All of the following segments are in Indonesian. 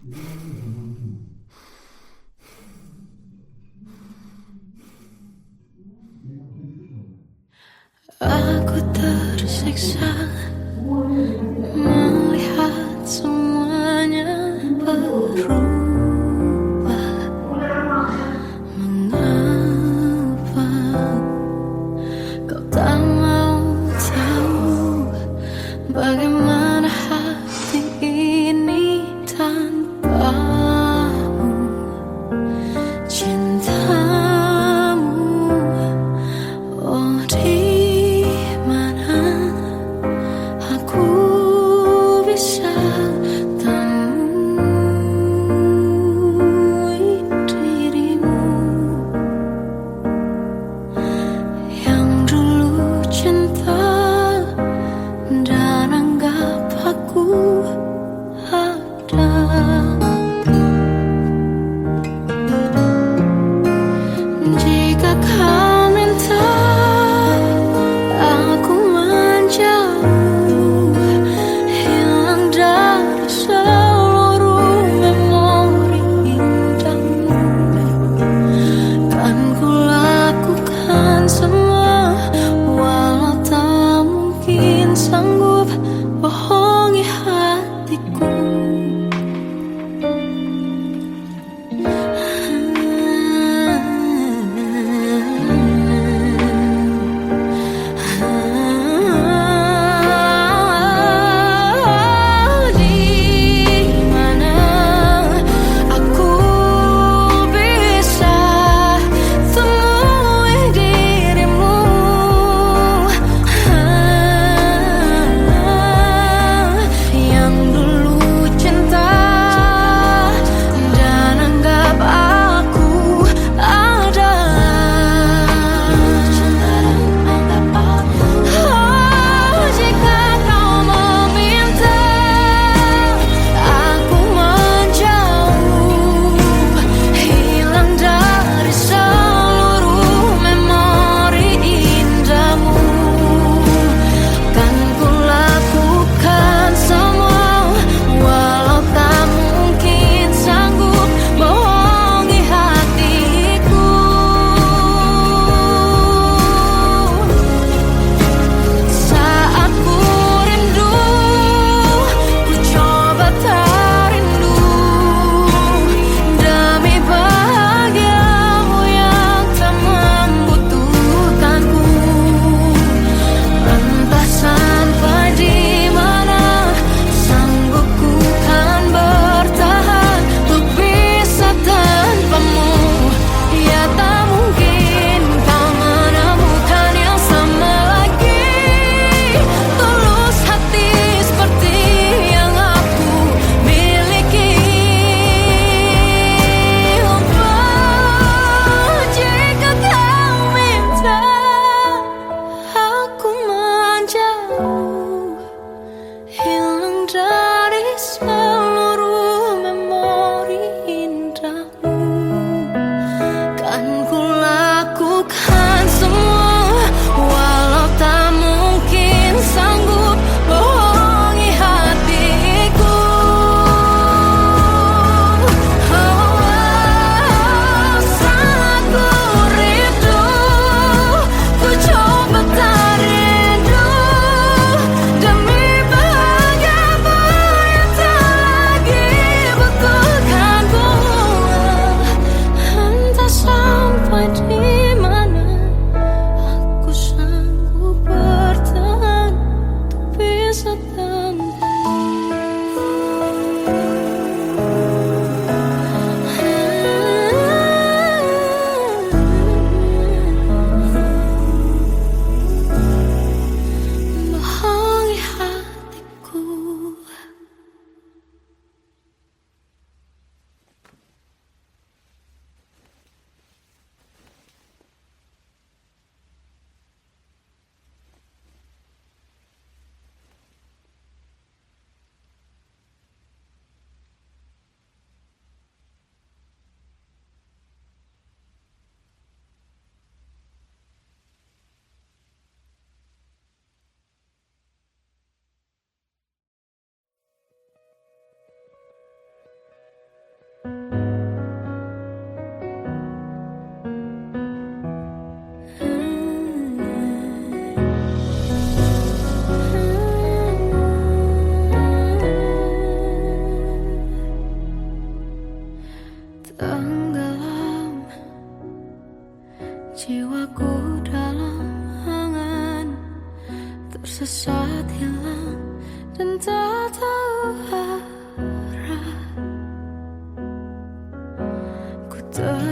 Aku tersiksa melihat semuanya berubah. Mengapa kau tak mau tahu bagaimana hati ini tanpamu? Cintamu, oh di mana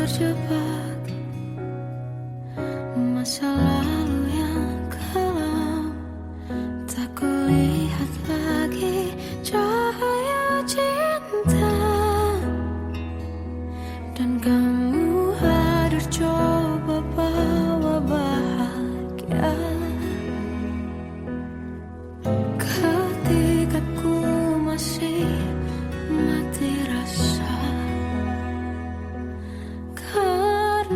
terjebak masa lalu yang kelam. Tak kulihat lagi cahaya cinta, dan kamu hadir coba bawa bahagia. Ketika ku masih mati rasa, karena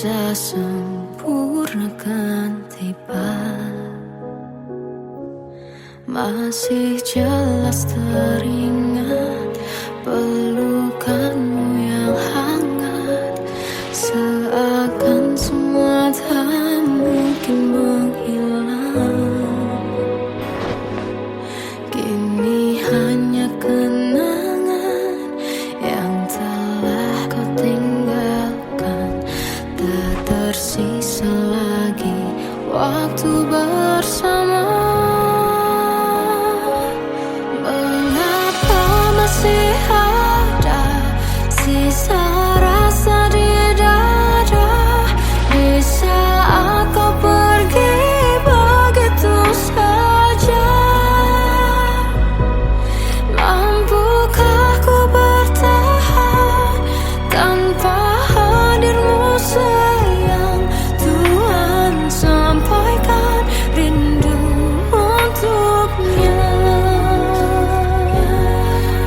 masa sempurna kan tiba. Masih jelas teringat pelukanmu yang hangat, seakan semua tak mungkin menghilang. Kini hanya kenangan yang telah kau tinggalkan. Tak tersisa lagi waktu bersama. Mengapa masih ada sisa rasa di dada, di saat kau pergi begitu saja? Mampukah ku bertahan tanpa hadirmu sayang? Tuhan, sampaikan rindu untuknya.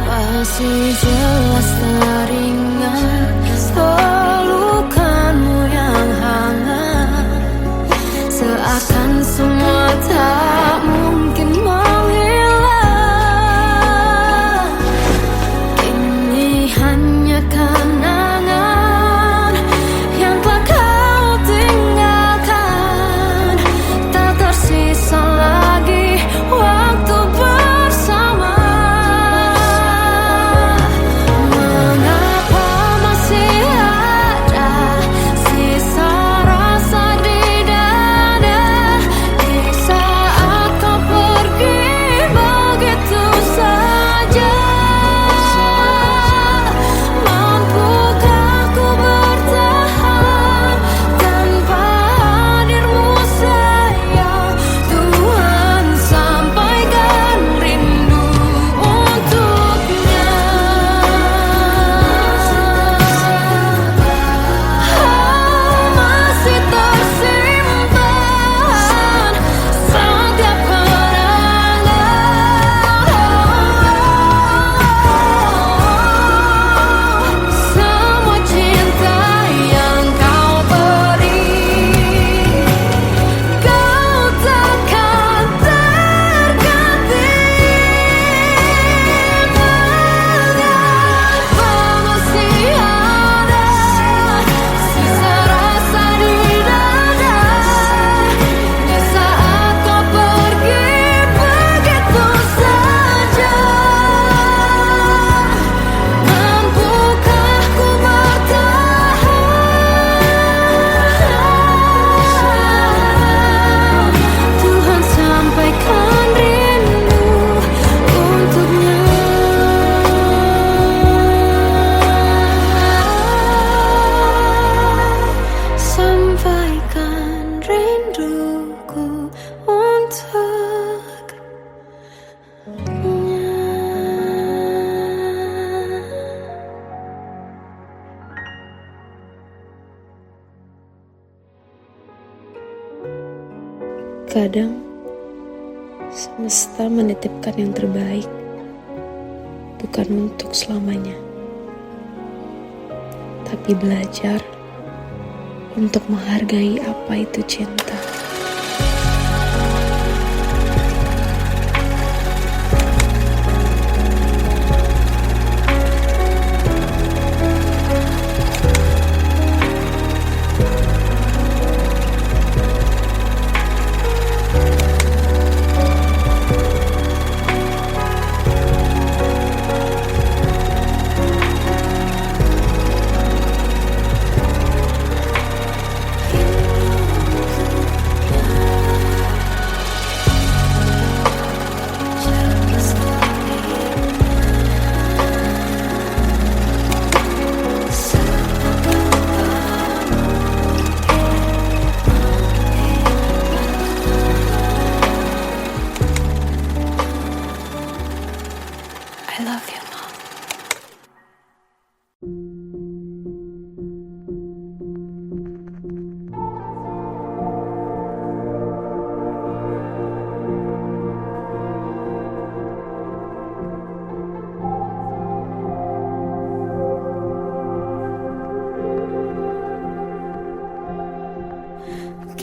Masih jelas teringat pelukanmu yang hangat, seakan semua tak mungkin menghilang. Kini hanya kenangan yang telah kau tinggalkan. Tak tersisa lagi waktu bersama. Mengapa masih ada sisa rasa di dada, di saat kau pergi begitu saja? Mampukah ku bertahan tanpa hadirmu sayang? Tuhan, sampaikan rindu untuknya. Masih tersimpan setiap kenangan, semua cinta yang kau beri. Kau takkan terganti. Mengapa masih ada sisa rasa di dada, di saat kau pergi begitu saja? Mampukah ku bertahan? Tuhan, sampaikan rindu untuknya. Sampaikan rinduku untuknya. Kadang semesta menitipkan yang terbaik, bukan untuk selamanya, tapi belajar untuk menghargai apa itu cinta.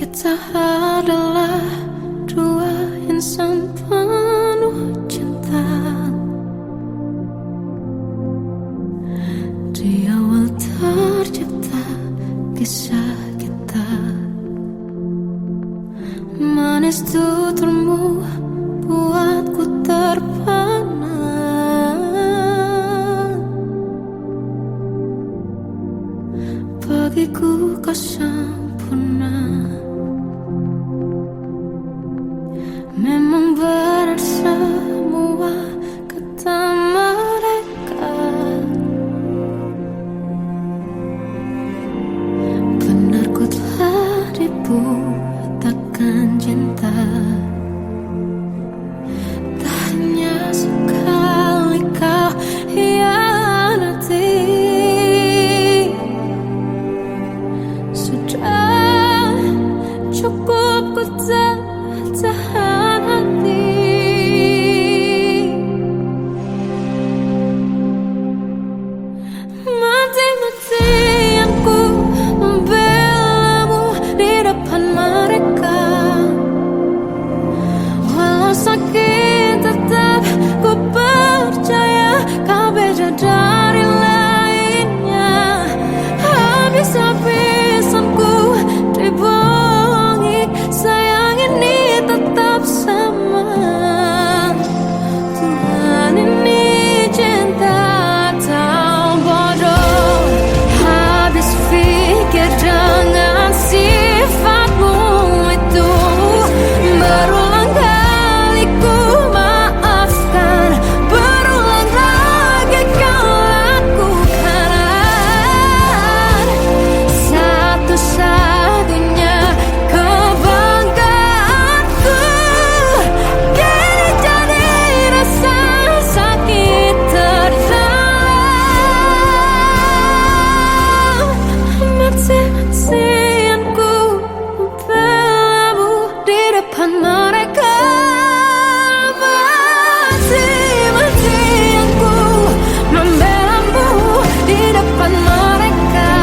Kita adalah dua insan penuh cinta. Di awal tercipta kisah kita. Manis tuturmu buatku terpana. Bagiku kau sempurna. Memang benar semua kata mereka. Benar ku telah dibutakan cinta. Tak hanya sekali kau hianati. Sudah cukup ku tahan hati. Mati-matian ku membelamu di depan mereka. Walau sakit tetap ku percaya kau beda dari lainnya. Habis-habisan ku dibohongi, sayang ini tetap sama. Tuhan ini cinta atau bodoh. Habis pikir dengan sifatmu itu. Berulang kali ku maafkan, berulang lagi kau lakukan. Satu-satunya kebanggaanku kini jadi rasa sakit terdalam. Mati-matian ku membelamu di depan mereka. Mati-matian ku membelamu di depan mereka.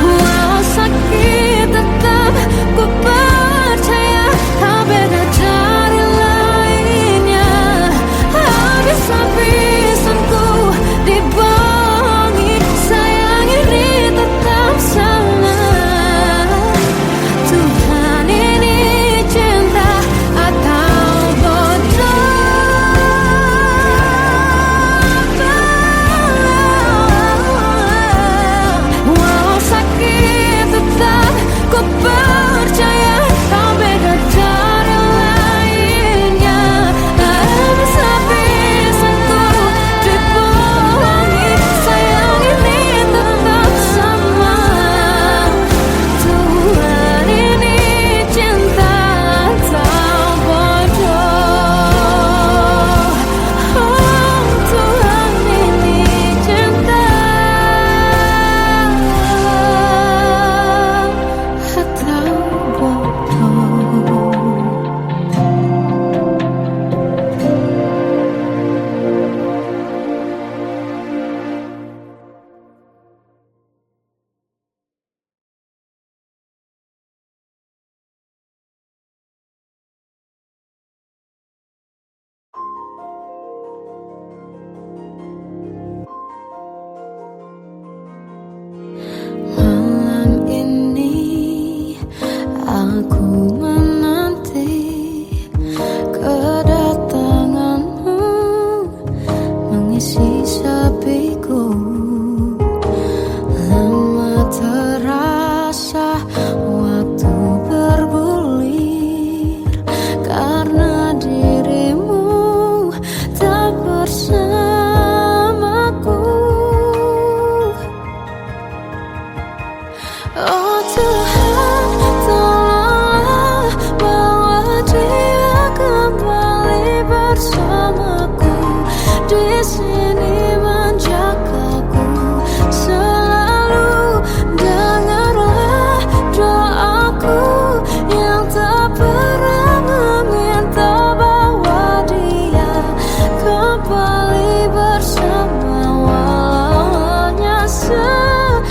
Walau sakit tetap ku percaya kau beda dari lainnya. Habis-habisan ku dibohongi, sayang ini tetap sama. Tuhan ini cinta atau bodoh. Walau sakit tetap ku percaya kau beda dari lainnya. Habis-habisan ku dibohongi, sayang ini tetap sama. Tuhan ini cinta atau bodoh. Oh, Tuhan ini cinta atau bodoh. Malam ini aku menanti kedatanganmu mengisi sepiku. Lama terasa waktu bergulir karena dirimu tak bersamaku. Oh Tuhan, tolonglah bawa dia kembali bersamaku. Di sini menjagaku selalu. Dengarlah doaku yang tak pernah meminta bawa dia kembali bersama, walau hanya sesaat.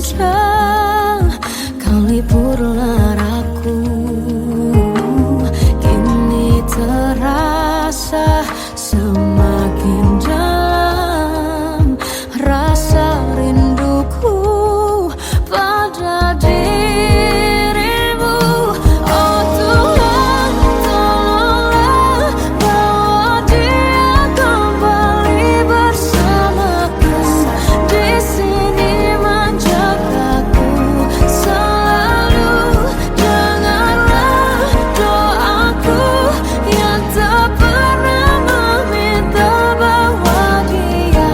panjang, kau liburlah aku. Kini terasa semakin dalam rasa rinduku pada dirimu. Oh Tuhan, tolonglah bawa dia kembali bersamaku. Di sini menjagaku selalu. Dengarlah doaku yang tak pernah meminta bawa dia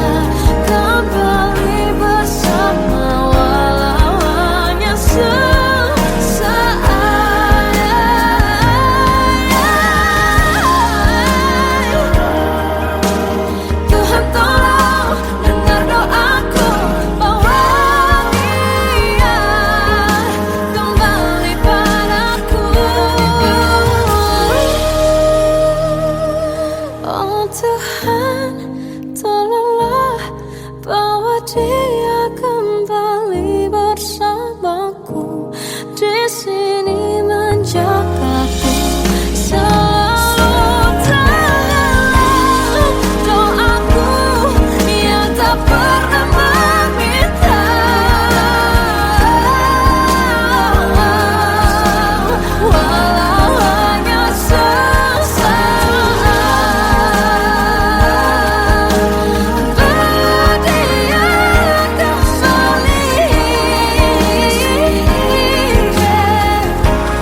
kembali bersama, walau hanya sesaat. Tuhan tolong dengar doaku, bawa dia kembali padaku. Oh Tuhan, tolonglah bawa dia kembali bersamaku. Di sini menjagaku selalu. Dengarlah doaku yang tak pernah meminta, walau hanya sesaat. Berdia kembali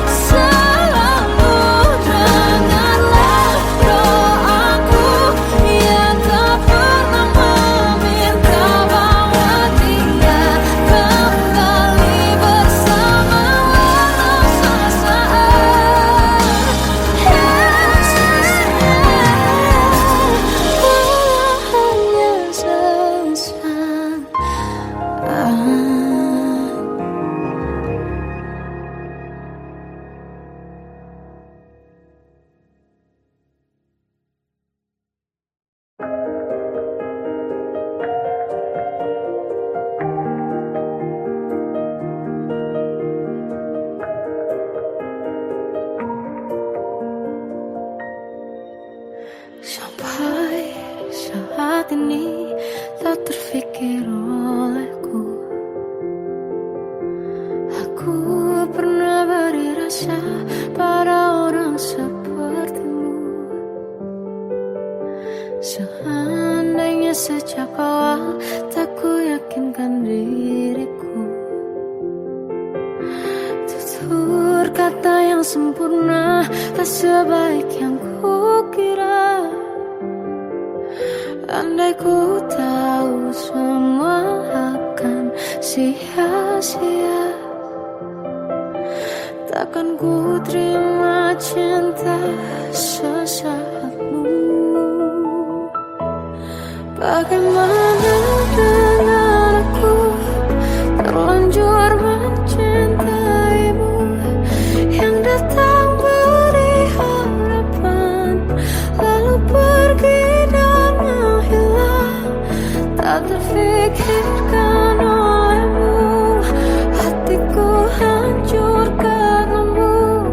selalu. Dengarlah doaku yang tak pernah meminta, bawa dia kembali bersama, walau sesaat. Walau hanya sesaat. Sampai saat ini tak terfikir olehku, aku pernah beri rasa pada orang sepertimu. Seandainya sejak awal tak ku yakinkan diriku, tutur kata yang sempurna tak sebaik yang kukira. Andai ku tahu semua akan sia-sia, takkan ku terima cinta sesaatmu. Bagaimana dengan aku, terlanjur mencintaimu, yang datang beri harapan lalu pergi dan menghilang. Tak terfikirkan olehmu, hatiku hancur karenamu.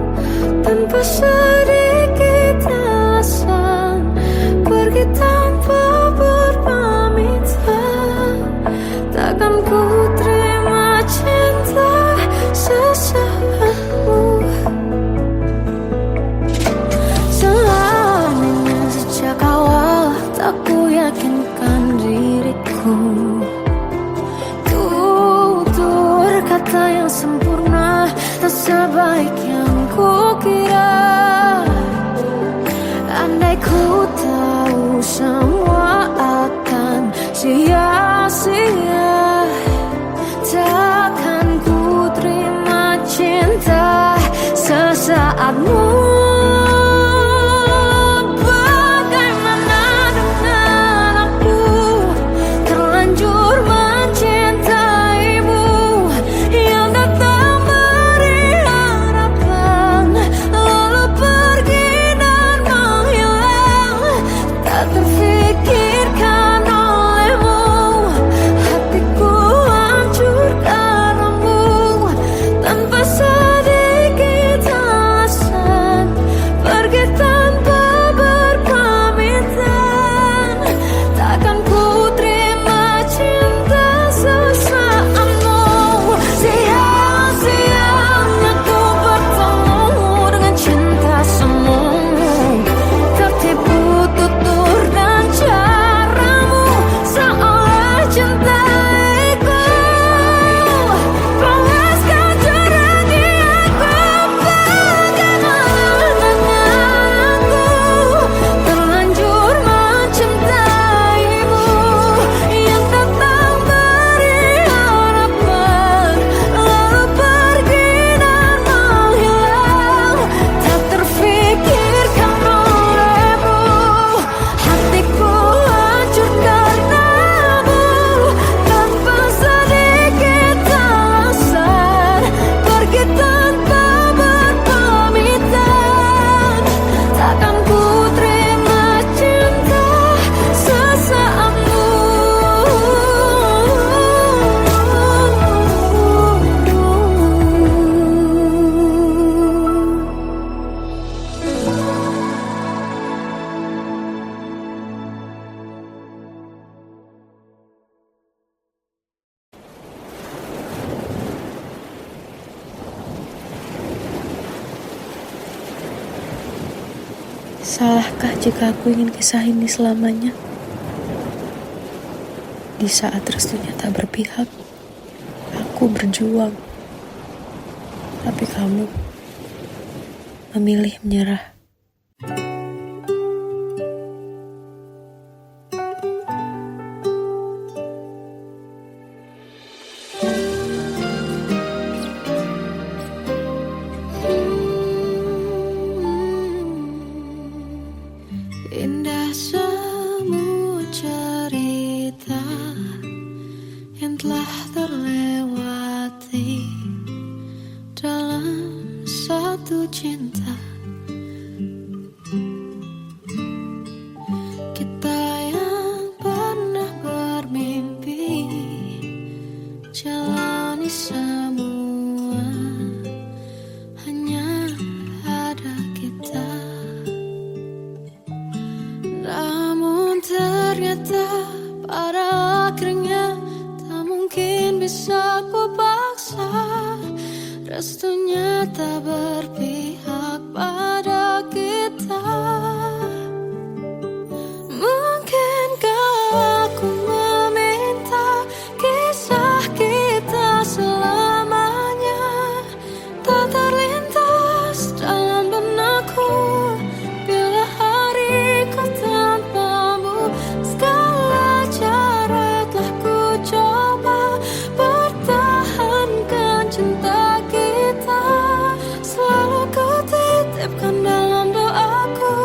Tanpa sedikit alasan, pergi tanpa berpamitan. Takkan ku terima cinta sesaatmu. Selamanya sejak awal tak ku yakinkan diriku, tutur kata yang sempurna tak sebaik yang kukira. Andai ku tahu semua akan sia-sia, takkan ku terima cinta sesaatmu. Bagaimana dengan aku, terlanjur mencintaimu, yang datang beri harapan lalu pergi dan menghilang. Tak terfikirkan olehmu, hatiku Salahkah jika aku ingin kisah ini selamanya? Di saat restunya tak berpihak, aku berjuang. Tapi kamu memilih menyerah. Indah semua cerita yang telah terlewati dalam satu cinta. Kita yang pernah bermimpi jalani semua, hanya ada kita. Namun ternyata pada akhirnya tak mungkin bisa ku paksa. Restunya tak berpihak pada kita. Mungkinkah aku meminta kisah kita selamanya tak terlintas dalam benakku bila hariku tanpamu. Segala cara telah ku coba pertahankan cinta kita. Selalu ku titipkan dalam doaku,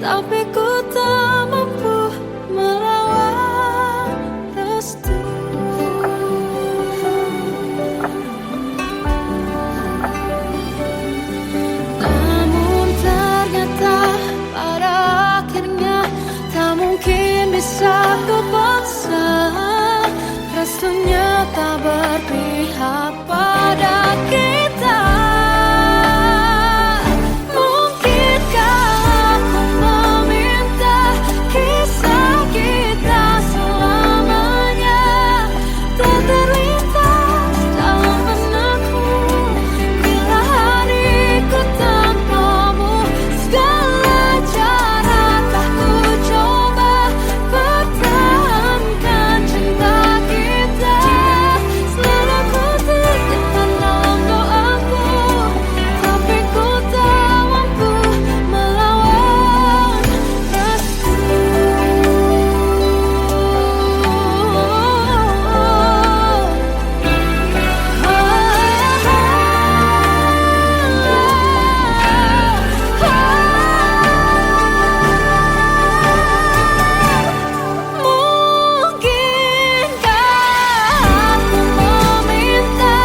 tapi ku tak mampu merawat restu. Namun ternyata pada akhirnya tak mungkin bisa ku paksa. Restunya tak berpihak pada kita. Mungkinkah aku meminta kisah kita selamanya tak terlintas dalam benakku bila hariku tanpamu. Segala cara telah ku coba pertahankan cinta kita. Selalu ku titipkan dalam doaku, tapi ku tak mampu melawan restu. Mungkinkah aku meminta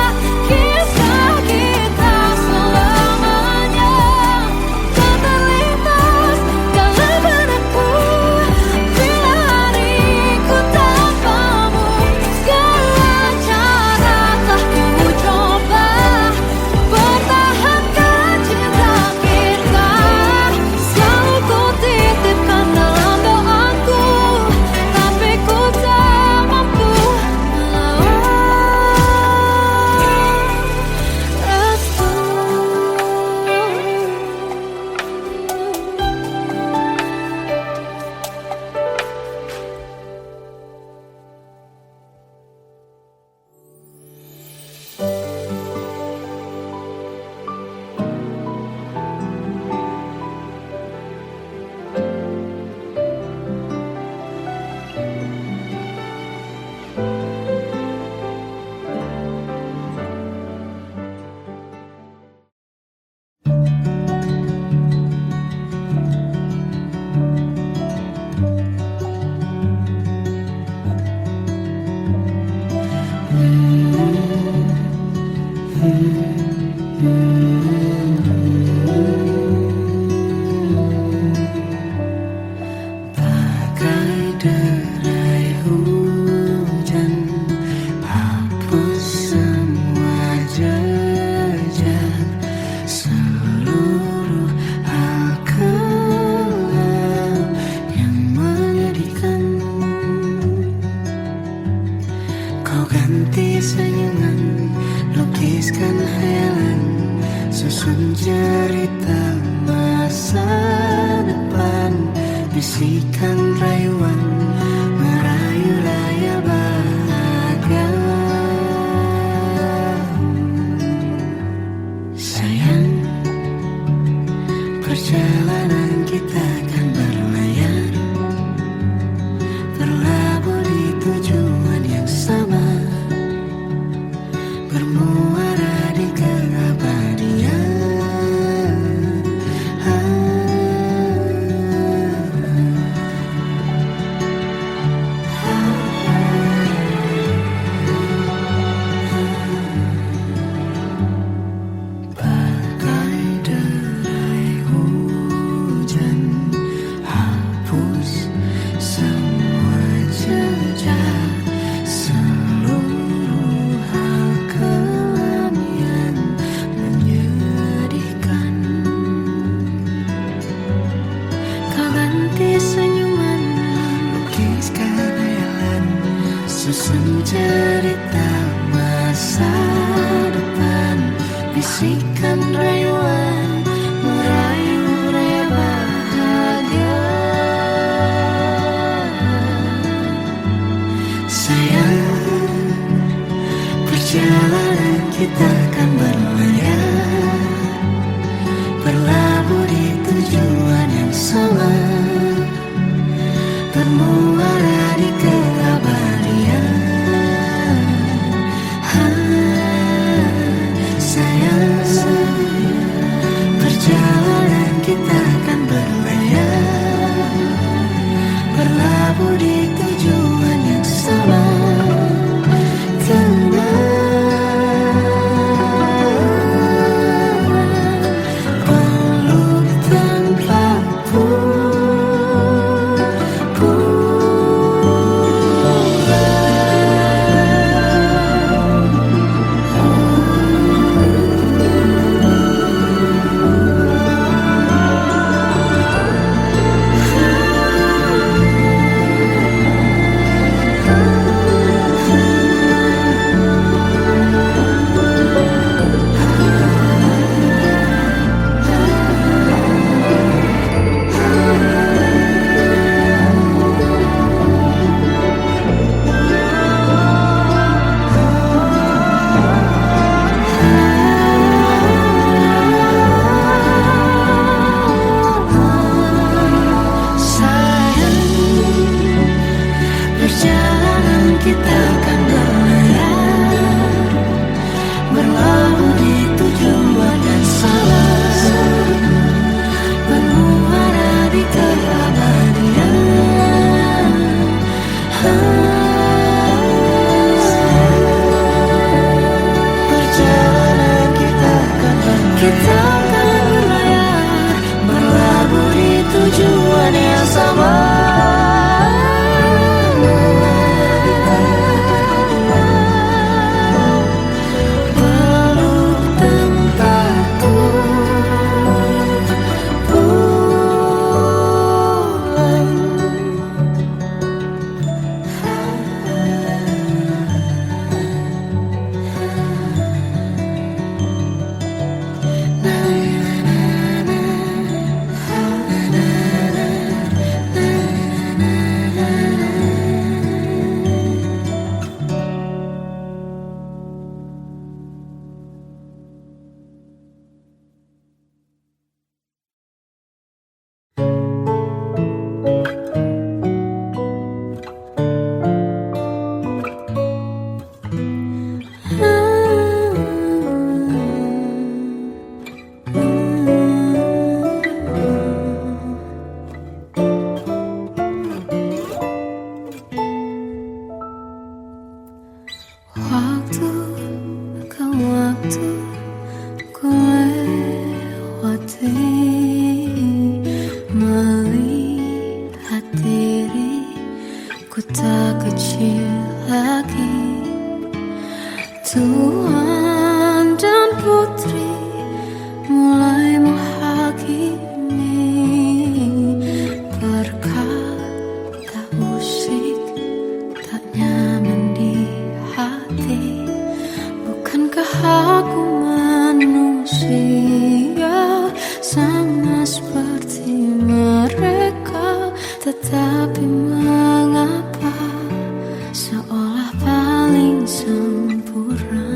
kisah kita selamanya tak terlintas dalam benakku bila hariku tanpamu. Segala cara telah ku coba pertahankan cinta kita. Selalu ku titipkan dalam doaku, tapi ku tak mampu melawan restu. Bagai derai hujan, hapus semua jejak seluruh hal kelam yang menyedihkan. Kau ganti senyuman, lukiskan hayalan, susun cerita masa depan. bisikan rayuan merayu raya bahagia. Sayang, perjalanan kita akan berlayar, berlabuh di tujuan yang sama, bermuara di keabadian. Bagai derai hujan, hapus semua jejak, seluruh hal kelam yang menyedihkan. Kau ganti senyuman, lukiskan hayalan, susun cerita masa depan, bisikan rayuan merayu raya bahagia. Sayang, perjalanan kita akan berlayar, berlabuh di tujuan yang sama, bermuara di keabadian. Sayang, perjalanan kita akan berlayar, berlabuh di tujuan yang sama. Peluk tanpa kita akan berlayar, berlabuh di tujuan yang sama, bermuara di keabadian. Perjalanan kita akan berlayar, berlabuh di tujuan yang sama. Waktu ku lewati, melihat diriku tak kecil lagi. Tuan dan putri mulai menghakimi, berkata usik tak nyaman di hati. Bukankah aku manusia sama seperti mereka? Tetapi mengapa seolah paling sempurna.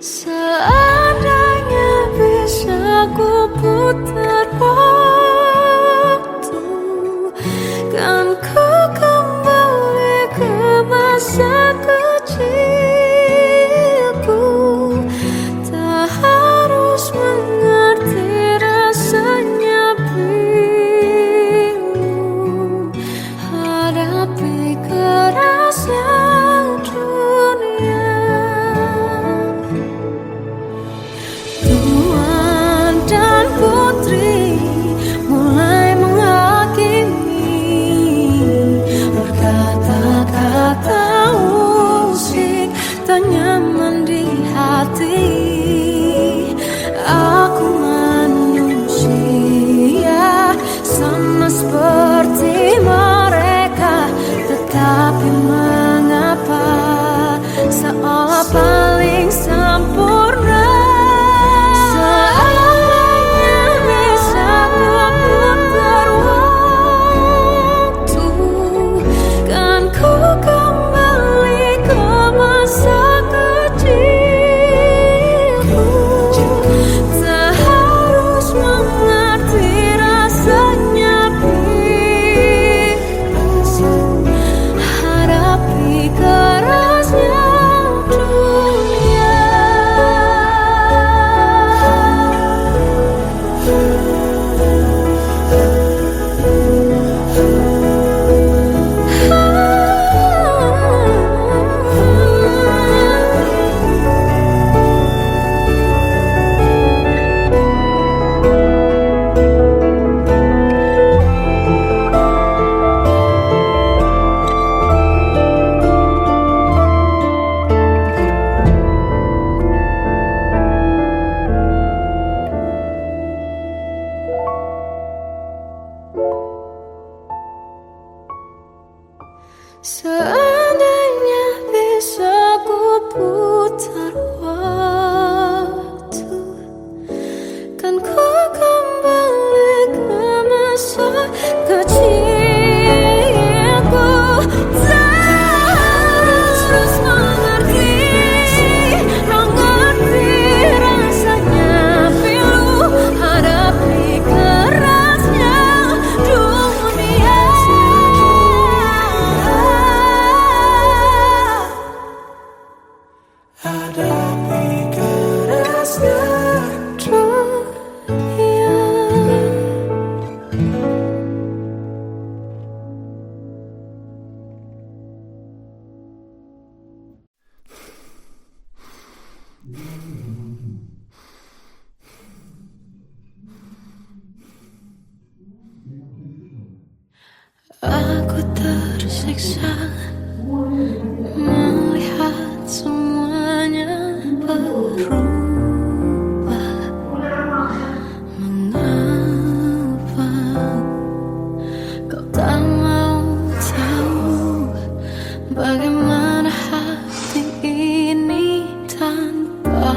Seandainya bisa ku putar waktu, kan ku kembali ke masa kecilku. Tak harus mengerti rasanya bingung hadapi kerasnya dunia. Tuan dan putri mulai menghakimi, berkata-kata usik tak nyaman di hati. Aku manusia sama seperti mereka, tetapi mengapa seolah paling sempurna. Seandainya bisa ku putar waktu, kan ku kembali ke masa kecilku. Tak harus mengerti rasanya bingung hadapi kerasnya dunia. Seandainya bisa ku putar waktu, kan ku kembali ke masa kecilku. Tak harus mengerti rasanya pilu hadapi kerasnya dunia. Hadapi kerasnya dunia. Aku tersiksa melihat semuanya berubah. Mengapa kau tak mau tahu bagaimana hati ini tanpa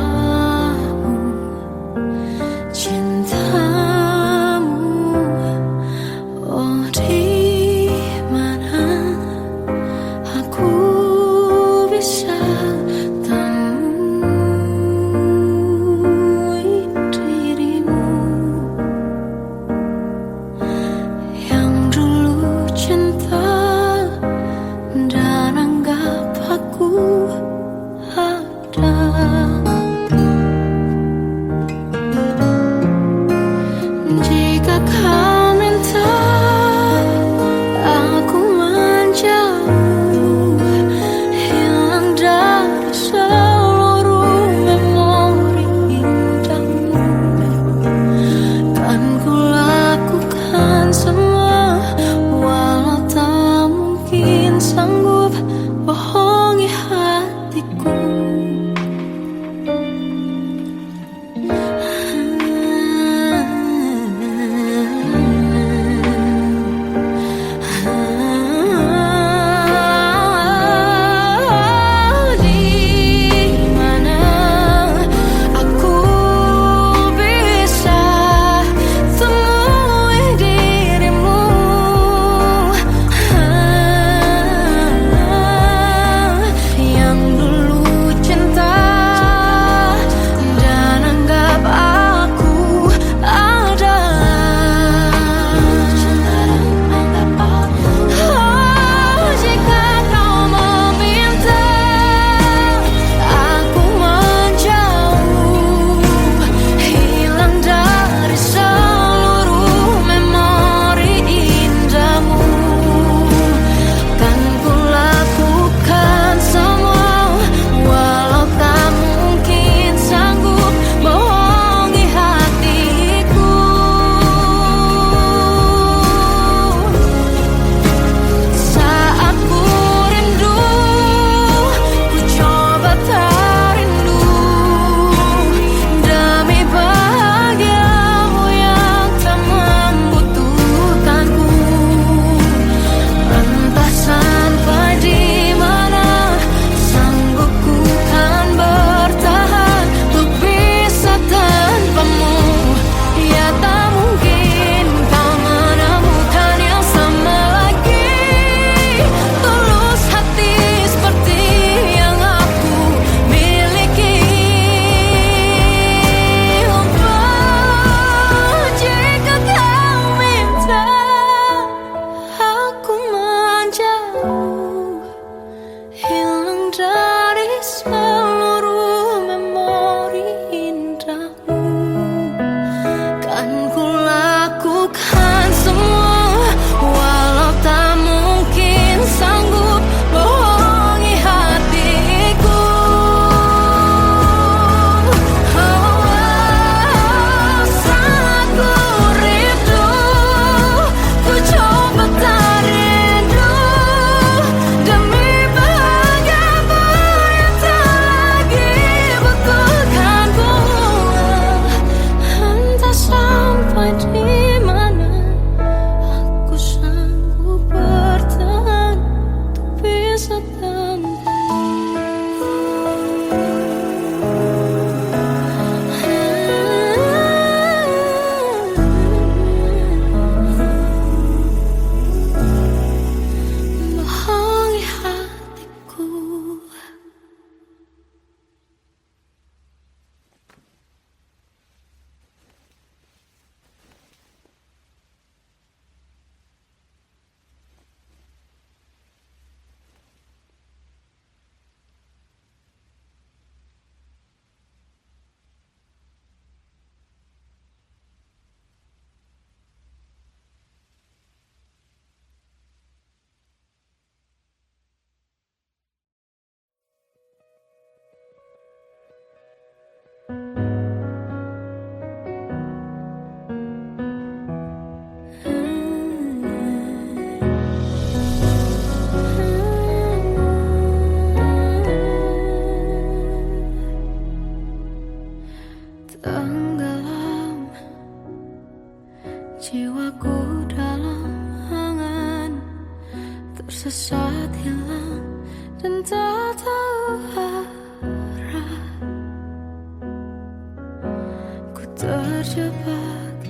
terjebak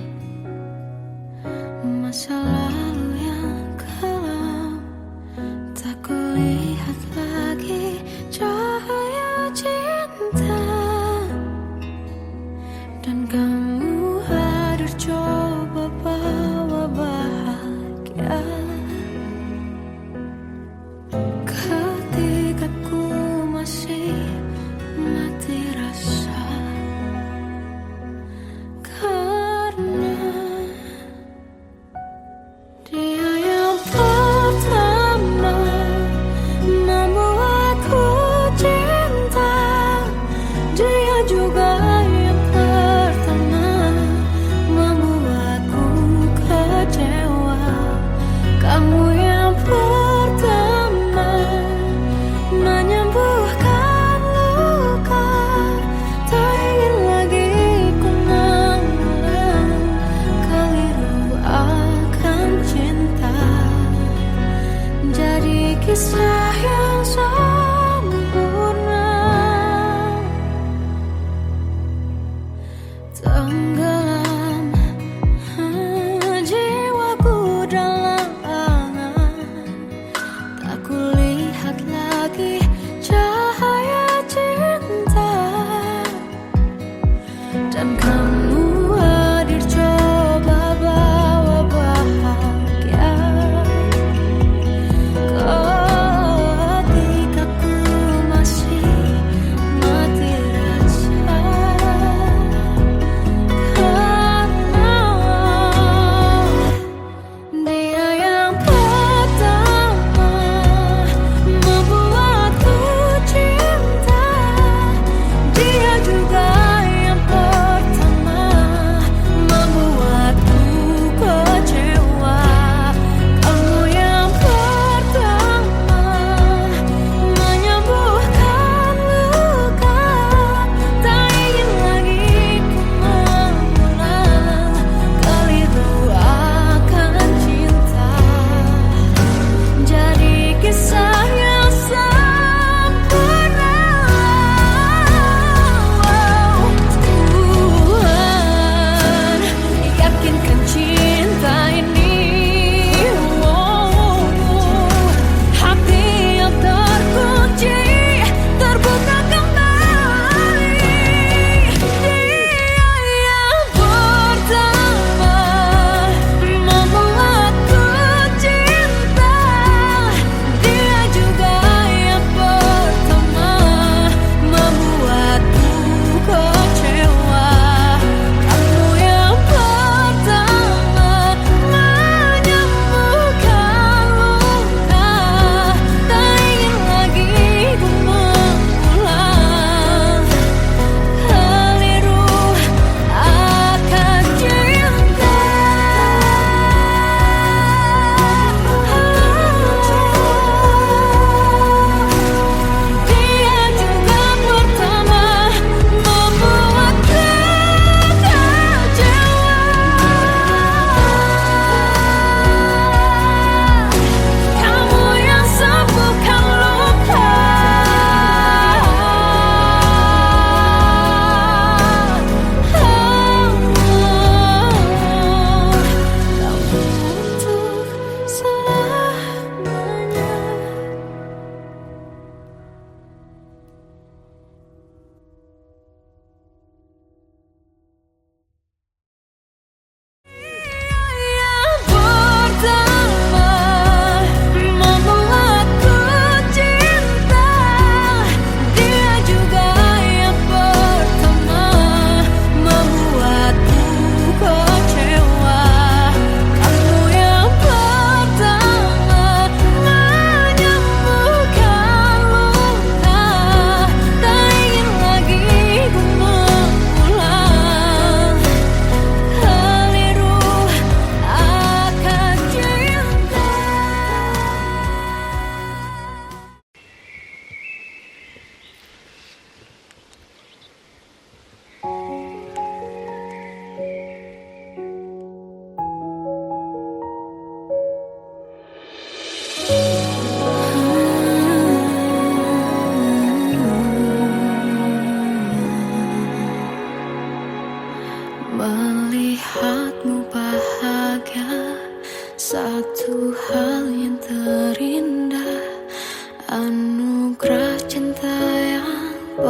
masa lalu yang kelam. Tak kulihat lagi cahaya cinta, dan kamu hadir coba bawa bahagia. Ketika ku masih mati rasa, karena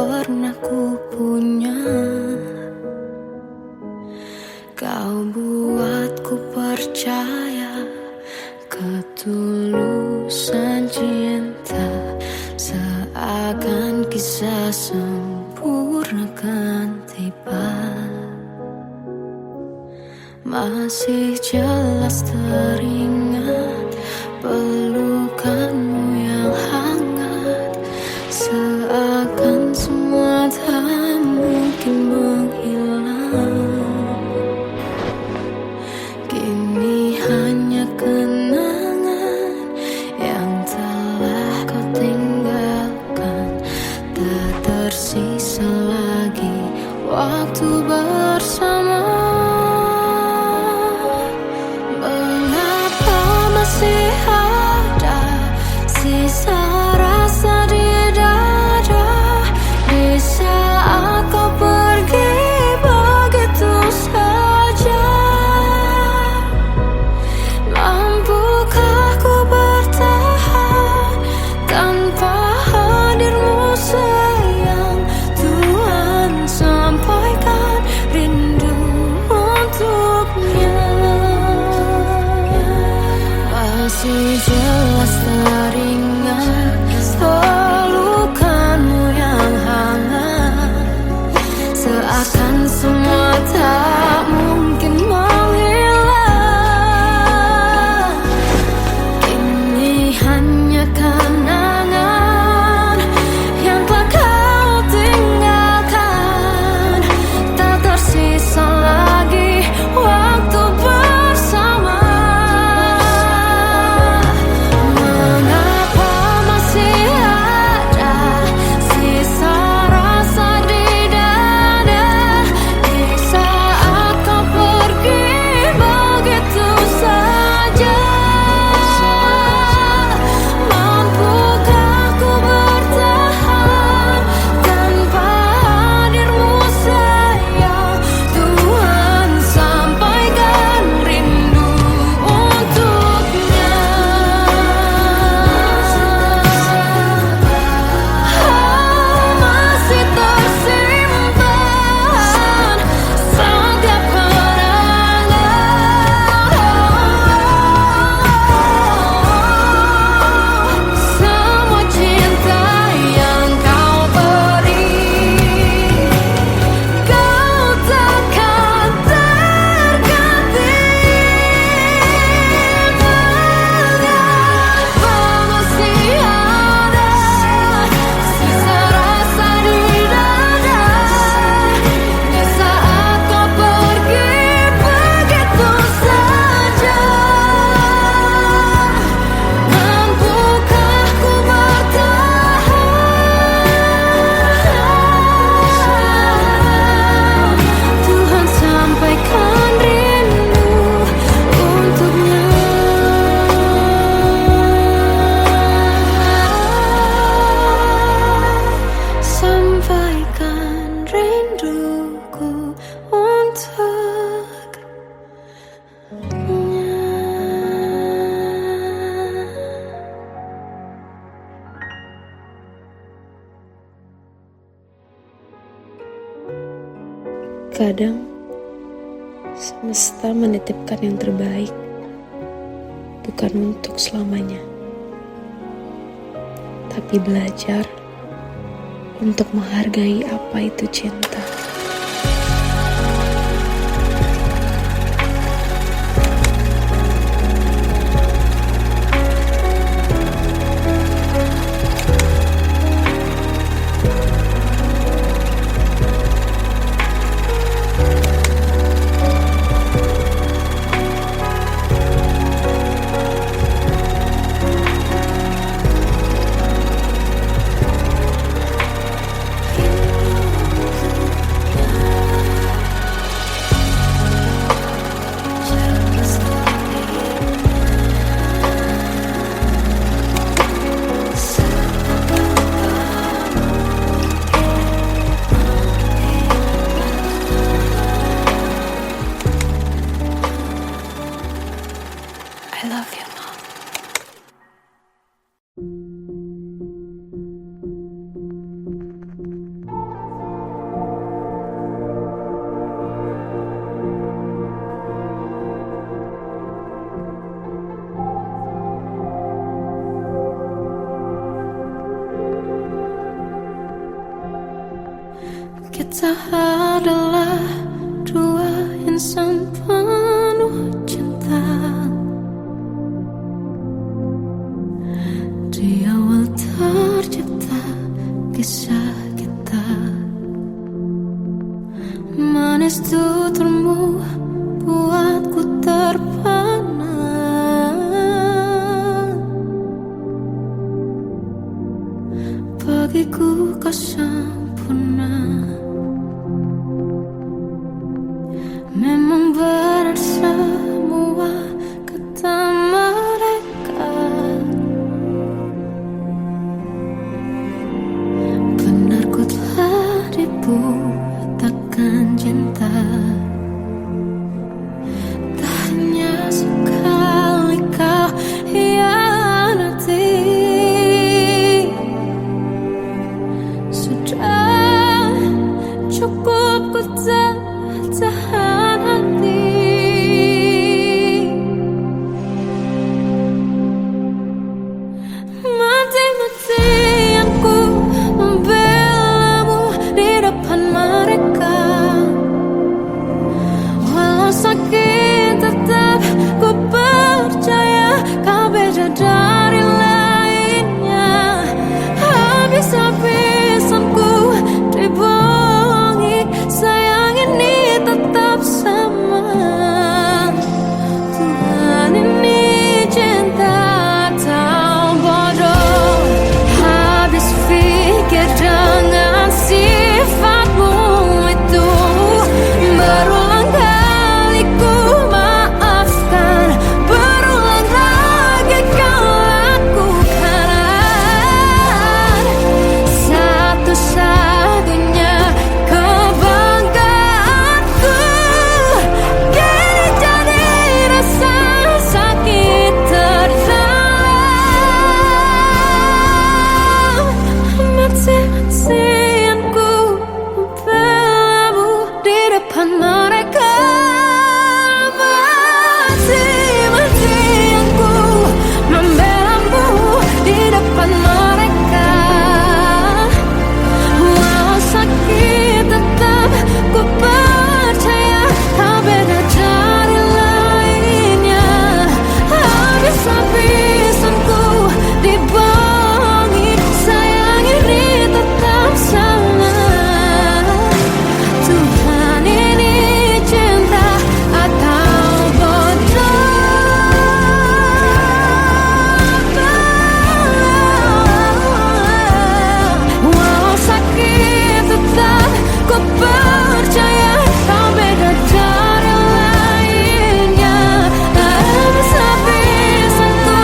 pernah ku punya. Kau buatku percaya ketulusan cinta, seakan kisah sempurna kan tiba. Masih jelas teringat pelukanmu yang hangat, seakan semua tak mungkin menghilang. Kini hanya kenangan yang telah kau tinggalkan, tak tersisa lagi waktu bersama. Mengapa masih ada sisa rasa di dada, di saat kau pergi begitu saja? Mampukah ku bertahan tanpa hadirmu sayang? Tuhan, sampaikan rindu untuknya. Masih jelas teringat pelukanmu yang hangat, seakan semua tak mungkin menghilang. Kini hanya kenangan yang telah kau tinggalkan, tak tersisa lagi waktu bersama. Mengapa masih ada sisa rasa di dada, di saat kau pergi begitu saja? Mampukah ku bertahan tanpa hadirmu sayang? Tuhan, sampaikan rindu untuknya. Masih tersimpan setiap kenangan, semua cinta yang kau beri, kau takkan terganti. Mengapa masih ada sisa rasa di dada, di saat kau pergi begitu saja? Mampukah ku bertahan? Tuhan, sampaikan rindu untuknya. Sampaikan rinduku untuknya. Kadang semesta menitipkan yang terbaik, bukan untuk selamanya, tapi belajar untuk menghargai apa itu cinta. Kita adalah dua insan penuh cinta. Di awal tercipta kisah kita, manis tuturmu buatku terpana. Bagiku kau sempurna. Memang benar semua kata mereka, benar ku telah dibutakan cinta. Tak hanya sekali kau hianati, sudah cukup ku tahan hati. Mati-matian ku membelamu di depan mereka. Walau sakit tetap ku percaya kau beda dari lainnya. Habis-habisan ku dibohongi, sayang ini tetap sama. Tuhan ini cinta atau bodoh. Habis pikir dengan sifatmu itu, berulang kali ku maafkan, berulang lagi kau lakukan. Satu-satunya kebanggaanku kini jadi rasa sakit terdalam. Mati-matian ku membelamu di depan mereka. Mati-matian ku membelamu di depan mereka. Walau sakit tetap ku percaya kau beda dari lainnya. Habis-habisan ku dibohongi, sayang ini tetap sama. Tuhan ini cinta atau bodoh. Walau sakit tetap ku percaya kau beda dari lainnya. Habis-habisan ku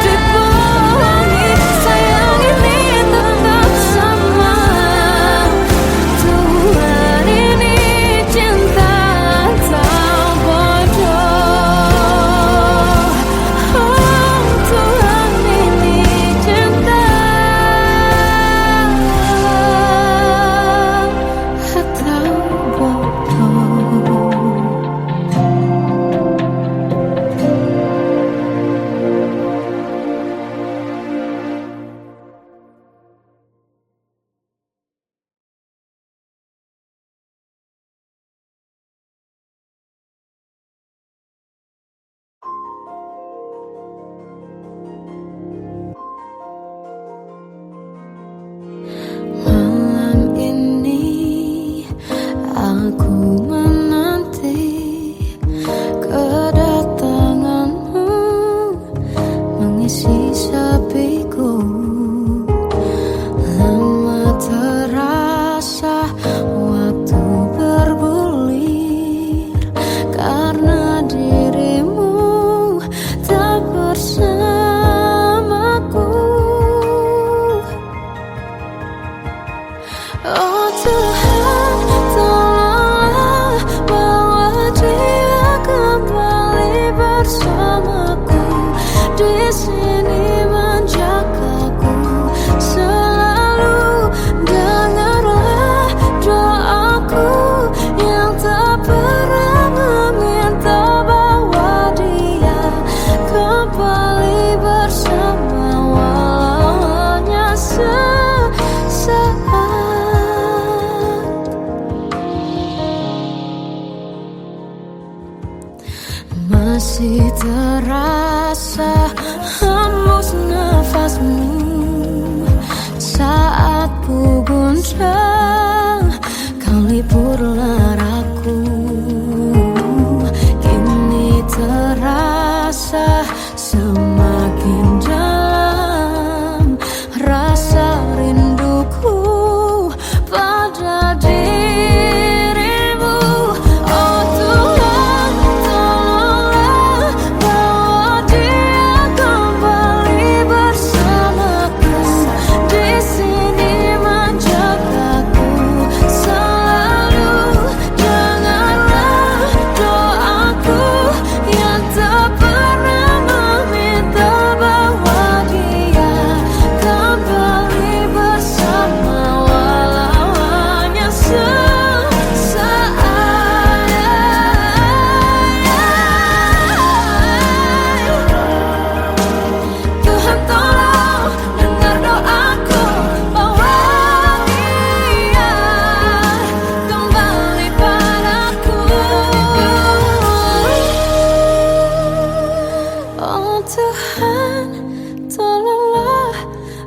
dibohongi, sayang ini tetap sama. Tuhan ini cinta atau bodoh. Oh, Tuhan ini cinta atau bodoh. Malam ini aku menanti kedatanganmu mengisi sepiku. Lama terasa waktu bergulir karena dirimu tak bersamaku. Oh Tuhan, tolonglah bawa dia kembali bersamaku. Di sini menjagaku selalu. Dengarlah doaku yang tak pernah meminta, bawa dia kembali bersama walau hanya sesaat. masih terasa hembus nafasmu saat ku guncang, kau lipurlah raku. Kini terasa semakin dalam rasa rinduku pada dirimu. Oh Tuhan, tolonglah bawa dia kembali bersamaku. Di sini menjagaku selalu. Janganlah doaku yang tak pernah meminta bawa dia kembali bersama, walau hanya sesaat. Tuhan tolong dengar doaku, bawa dia kembali padaku. Oh Tuhan, tolonglah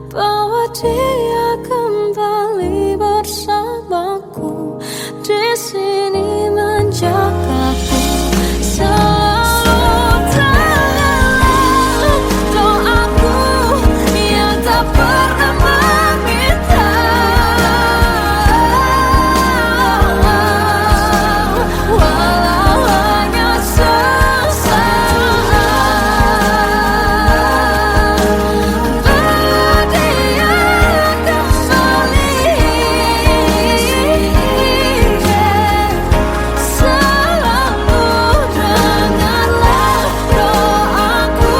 bawa dia kembali bersamaku. Di sini menjagaku selalu. Dengarlah doaku yang tak pernah meminta, walau hanya sesaat. Bawa dia kembali selalu. Dengarlah doaku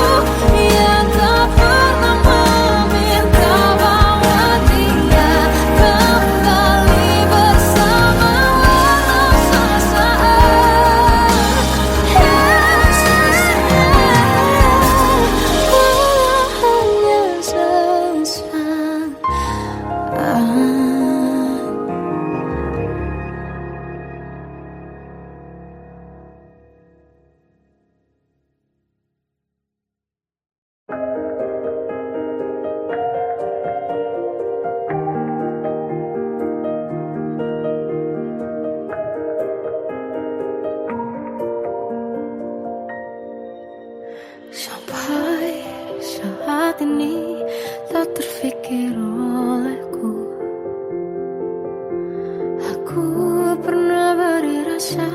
yang tak pernah meminta, bawa dia kembali bersama, walau sesaat. Walau hanya sesaat. Sampai saat ini tak terfikir olehku, aku pernah beri rasa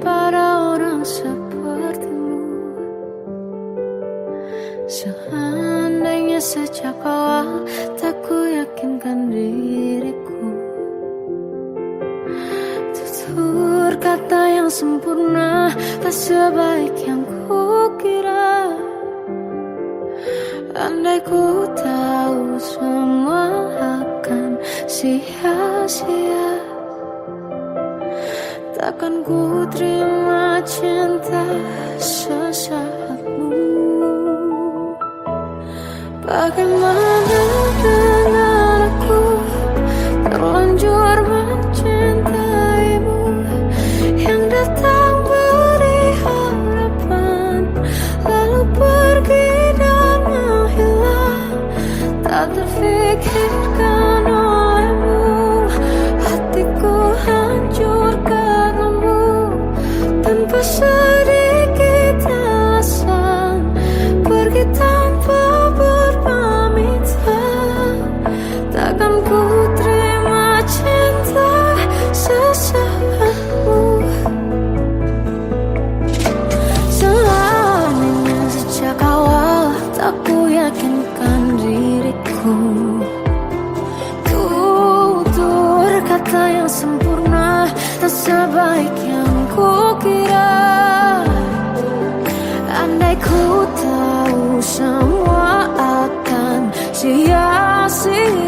pada orang sepertimu. Seandainya sejak awal tak ku yakinkan diriku, tutur kata yang sempurna tak sebaik yang ku kira. Andai ku tahu semua akan sia-sia, takkan ku terima cinta sesaatmu. Bagaimana dengan aku terlanjur mencintaimu, yang datang beri harapan lalu pergi dan menghilang, tak terfikirkan olehmu. Hatiku hancur karenamu, tanpa sedikit alasan, pergi tanpa berpamitan. Takkan ku terima cinta sesaatmu. Selamanya sejak awal tak ku yakinkan diriku, tutur kata yang sempurna tak sebaik yang ku kira. Andai ku tahu semua akan sia-sia,